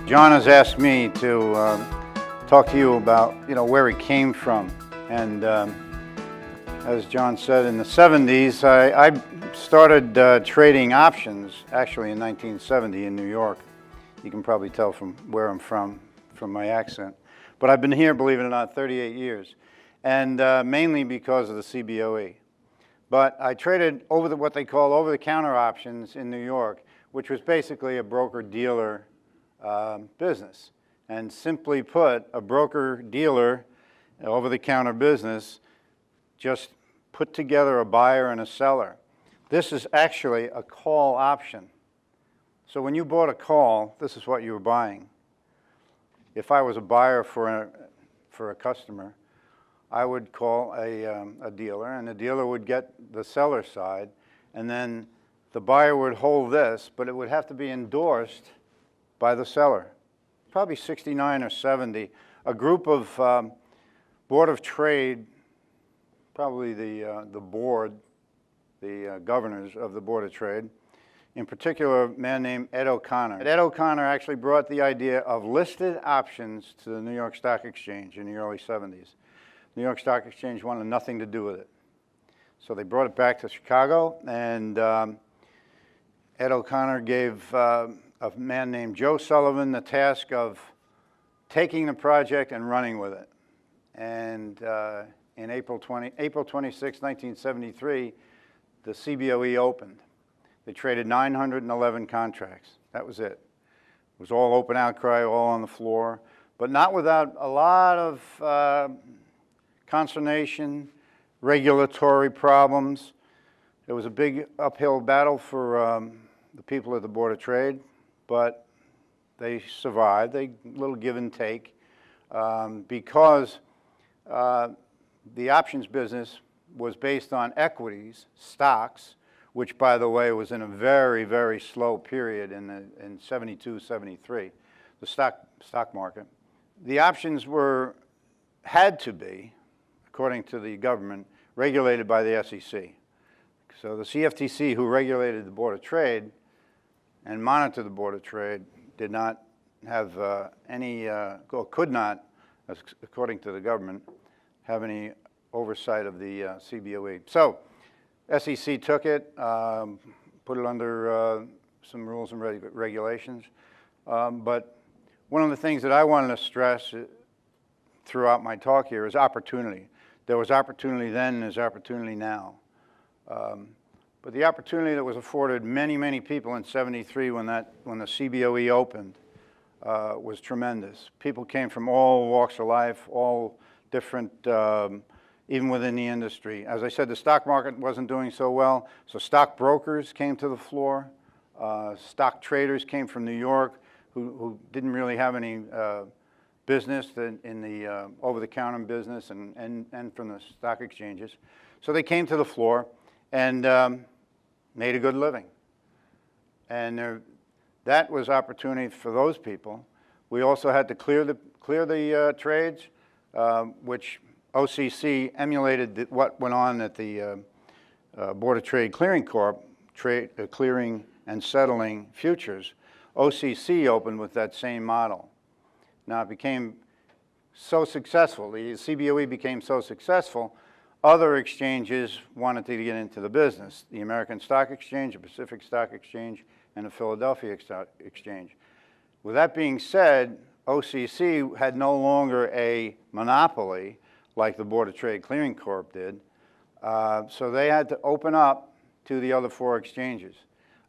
John has asked me to talk to you about, where he came from. And as John said, in the 70s, I started trading options, actually in 1970 in New York. You can probably tell from where I'm from my accent. But I've been here, believe it or not, 38 years, and mainly because of the Cboe. But I traded what they call over-the-counter options in New York, which was basically a broker-dealer business. And simply put, a broker-dealer, over-the-counter business, just put together a buyer and a seller. This is actually a call option. So when you bought a call, this is what you were buying. If I was a buyer for a customer, I would call a dealer, and the dealer would get the seller side, and then the buyer would hold this, but it would have to be endorsed by the seller. Probably 69 or 70. A group of Board of Trade, probably the board, the governors of the Board of Trade, in particular a man named Ed O'Connor. Ed O'Connor actually brought the idea of listed options to the New York Stock Exchange in the early 70s. New York Stock Exchange wanted nothing to do with it. So they brought it back to Chicago, and Ed O'Connor gave a man named Joe Sullivan the task of taking the project and running with it. And in April 26, 1973, the Cboe opened. They traded 911 contracts. That was it. It was all open outcry, all on the floor, but not without a lot of consternation, regulatory problems. It was a big uphill battle for the people at the Board of Trade, but they survived. A little give and take, because the options business was based on equities, stocks, which, by the way, was in a very, very slow period in 72, 73, the stock market. The options had to be, according to the government, regulated by the SEC. So the CFTC, who regulated the Board of Trade and monitored the Board of Trade, did not have could not, according to the government, have any oversight of the Cboe. So SEC took it, put it under some rules and regulations. But one of the things that I wanted to stress throughout my talk here is opportunity. There was opportunity then and there's opportunity now. But the opportunity that was afforded many, many people in 73 when the Cboe opened was tremendous. People came from all walks of life, all different, even within the industry. As I said, the stock market wasn't doing so well, so stock brokers came to the floor. Stock traders came from New York who didn't really have any business in the over-the-counter business and from the stock exchanges. So they came to the floor and made a good living. And that was opportunity for those people. We also had to clear the trades, which OCC emulated what went on at the Board of Trade Clearing Corp, clearing and settling futures. OCC opened with that same model. Now it became so successful, the Cboe became so successful, other exchanges wanted to get into the business. The American Stock Exchange, the Pacific Stock Exchange, and the Philadelphia Exchange. With that being said, OCC had no longer a monopoly like the Board of Trade Clearing Corp did, so they had to open up to the other four exchanges.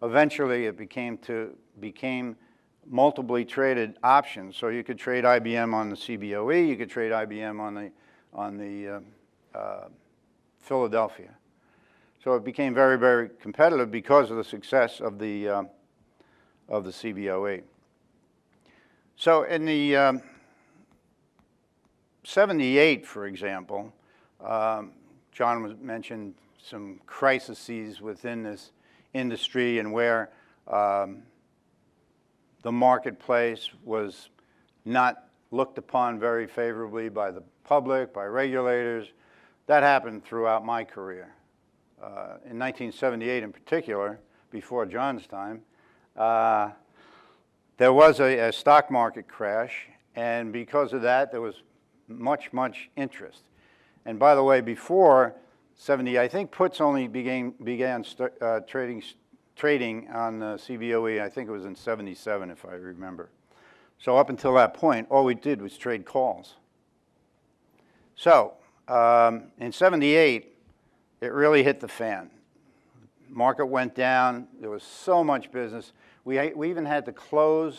Eventually, it became multiply traded options. So you could trade IBM on the Cboe, you could trade IBM on the Philadelphia. So it became very, very competitive because of the success of the Cboe. So in the 78, for example, John mentioned some crises within this industry and where the marketplace was not looked upon very favorably by the public, by regulators. That happened throughout my career. In 1978 in particular, before John's time, there was a stock market crash, and because of that, there was much interest. And by the way, before 70, I think puts only began trading on the Cboe, I think it was in 77, if I remember. So up until that point, all we did was trade calls. So in 78, it really hit the fan. Market went down. There was so much business. We even had to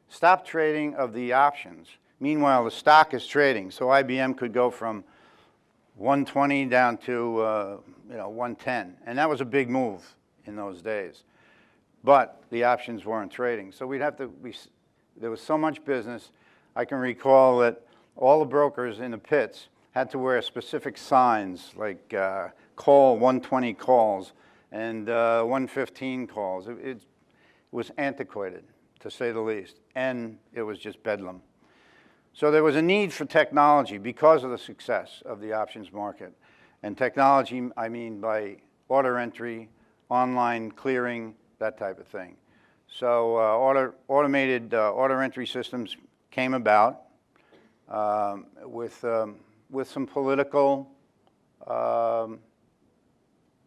stop trading of the options. Meanwhile, the stock is trading, so IBM could go from 120 down to 110, and that was a big move in those days. But the options weren't trading, so there was so much business. I can recall that all the brokers in the pits had to wear specific signs like call 120 calls and 115 calls. It was antiquated, to say the least, and it was just bedlam. So there was a need for technology because of the success of the options market. And technology, I mean by order entry, online clearing, that type of thing. So automated order entry systems came about with some political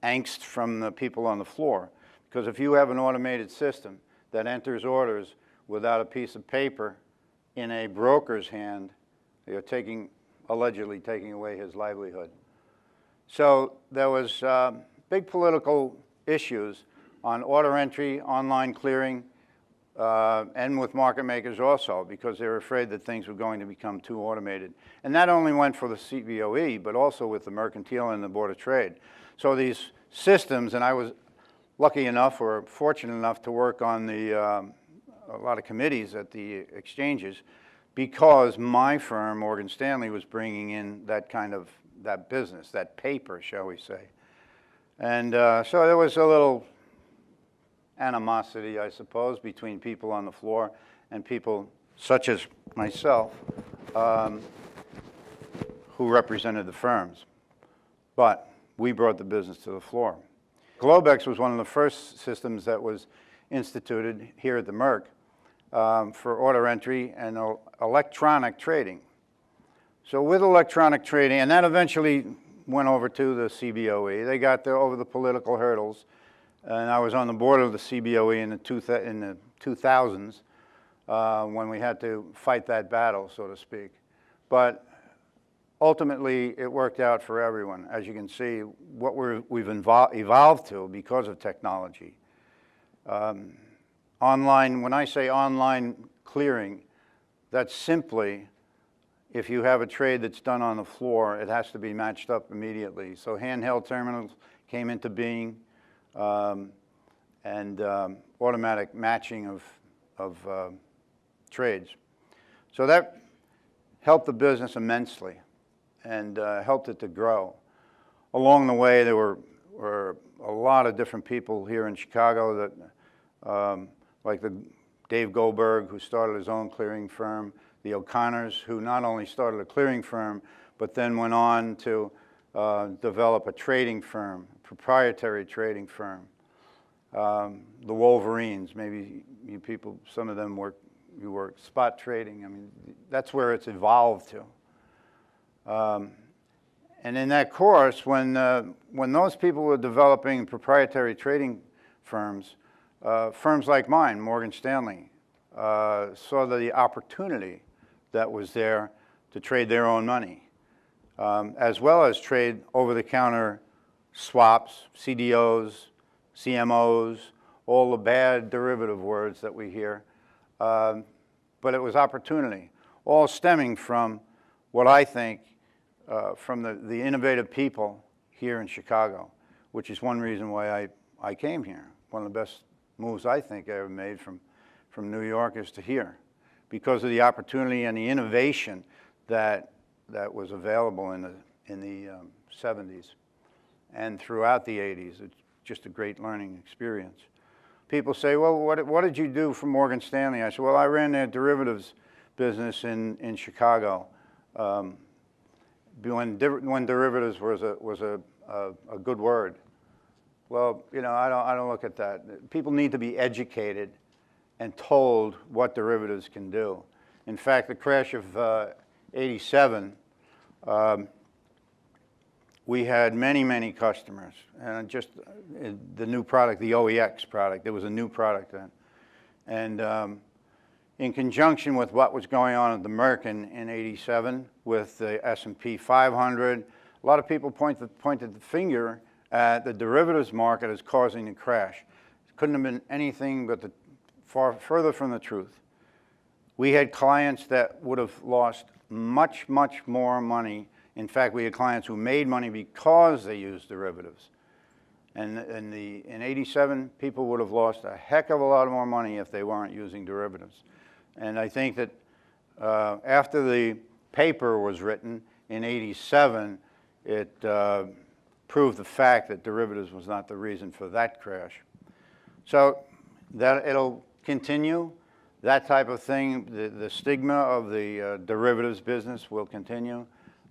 angst from the people on the floor. Because if you have an automated system that enters orders without a piece of paper in a broker's hand, you're allegedly taking away his livelihood. So there was big political issues on order entry, online clearing, and with market makers also, because they were afraid that things were going to become too automated. And that only went for the Cboe, but also with the Mercantile and the Board of Trade. So these systems, and I was lucky enough or fortunate enough to work on a lot of committees at the exchanges, because my firm, Morgan Stanley, was bringing in that business, that paper, shall we say. And so there was a little animosity, I suppose, between people on the floor and people such as myself who represented the firms. But we brought the business to the floor. Globex was one of the first systems that was instituted here at the Merc for order entry and electronic trading. So with electronic trading, and that eventually went over to the Cboe. They got there over the political hurdles, and I was on the board of the Cboe in the 2000s when we had to fight that battle, so to speak. But ultimately, it worked out for everyone. As you can see, what we've evolved to because of technology. Online, when I say online clearing, that's simply if you have a trade that's done on the floor, it has to be matched up immediately. So handheld terminals came into being, and automatic matching of trades. So that helped the business immensely and helped it to grow. Along the way, there were a lot of different people here in Chicago that, like Dave Goldberg, who started his own clearing firm, the O'Connors, who not only started a clearing firm, but then went on to develop a trading firm, proprietary trading firm. The Wolverines, maybe you people, some of them you work spot trading. I mean, that's where it's evolved to. And in that course, when those people were developing proprietary trading firms, firms like mine, Morgan Stanley, saw the opportunity that was there to trade their own money, as well as trade over-the-counter swaps, CDOs, CMOs, all the bad derivative words that we hear. But it was opportunity, all stemming from what I think from the innovative people here in Chicago, which is one reason why I came here. One of the best moves I think I ever made from New York is to here, because of the opportunity and the innovation that was available in the 70s and throughout the 80s. It's just a great learning experience. People say, well, what did you do for Morgan Stanley? I said, well, I ran their derivatives business in Chicago. When derivatives was a good word. Well, you know, I don't look at that. People need to be educated and told what derivatives can do. In fact, the crash of '87, we had many, many customers, and just the new product, the OEX product, it was a new product then. And in conjunction with what was going on at the Merkin in '87 with the S&P 500, a lot of people pointed the finger at the derivatives market as causing the crash. It couldn't have been anything but far further from the truth. We had clients that would have lost much, much more money. In fact, we had clients who made money because they used derivatives. And in '87, people would have lost a heck of a lot more money if they weren't using derivatives. And I think that after the paper was written in '87, it proved the fact that derivatives was not the reason for that crash. So that it'll continue. That type of thing, the stigma of the derivatives business will continue.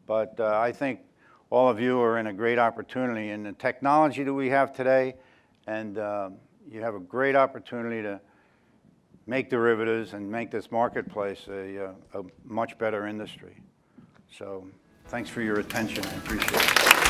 But I think all of you are in a great opportunity in the technology that we have today, and you have a great opportunity to make derivatives and make this marketplace a much better industry. So thanks for your attention. I appreciate it.